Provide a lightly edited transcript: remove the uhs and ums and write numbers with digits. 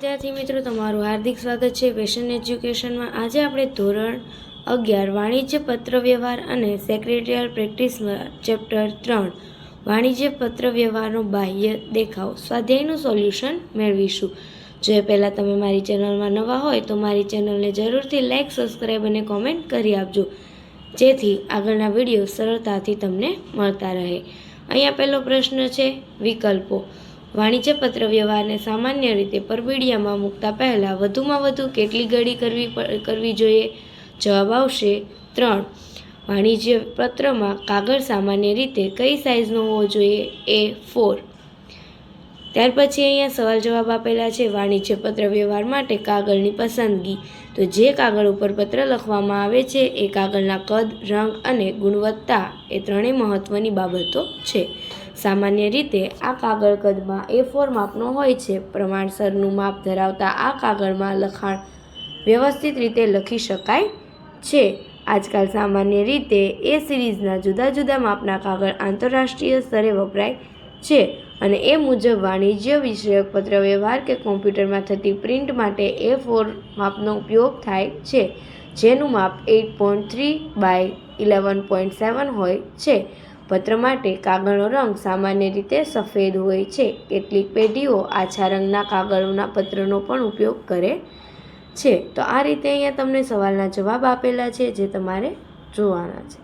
વિદ્યાર્થી મિત્રો, તમારું હાર્દિક સ્વાગત છે પેશન એજ્યુકેશનમાં। આજે આપણે ધોરણ 11 વાણિજ્ય પત્ર વ્યવહાર અને સેક્રેટરીયલ પ્રેક્ટિસમાં ચેપ્ટર 3 વાણિજ્ય પત્ર વ્યવહારનો બાહ્ય દેખાવ સ્વાધ્યાયનું સોલ્યુશન મેળવીશું। જો એ પહેલાં તમે મારી ચેનલમાં નવા હોય તો મારી ચેનલને જરૂરથી લાઇક, સબસ્ક્રાઈબ અને કોમેન્ટ કરી આપજો, જેથી આગળના વિડીયો સરળતાથી તમને મળતા રહે। અહીંયા પહેલો પ્રશ્ન છે વિકલ્પો। વાણિજ્ય પત્ર વ્યવહારને સામાન્ય રીતે પરબીડિયામાં મૂકતા પહેલાં વધુમાં વધુ કેટલી ઘડી કરવી જોઈએ? જવાબ આવશે 3। વાણિજ્ય પત્રમાં કાગળ સામાન્ય રીતે કઈ સાઇઝનો હોવો જોઈએ? A4। ત્યાર પછી અહીંયા સવાલ જવાબ આપેલા છે વાણિજ્ય પત્ર વ્યવહાર માટે કાગળની પસંદગી। તો જે કાગળ ઉપર પત્ર લખવામાં આવે છે એ કાગળના કદ, રંગ અને ગુણવત્તા એ ત્રણેય મહત્વની બાબતો છે। સામાન્ય રીતે આ કાગળ કદમાં A4 માપનો હોય છે। પ્રમાણસરનું માપ ધરાવતા આ કાગળમાં લખાણ વ્યવસ્થિત રીતે લખી શકાય છે। આજકાલ સામાન્ય રીતે એ સિરીઝના જુદા જુદા માપના કાગળ આંતરરાષ્ટ્રીય સ્તરે વપરાય છે અને એ મુજબ વાણિજ્ય વિષયક પત્ર વ્યવહાર કે કોમ્પ્યુટરમાં થતી પ્રિન્ટ માટે A4 માપનો ઉપયોગ થાય છે, જેનું માપ 8.3/11.7 હોય છે। પત્ર માટે કાગળનો રંગ સામાન્ય રીતે સફેદ હોય છે। કેટલીક પેઢીઓ આછા રંગના કાગળોના પત્રનો પણ ઉપયોગ કરે છે। તો આ રીતે અહીંયા તમને સવાલના જવાબ આપેલા છે, જે તમારે જોવાના છે।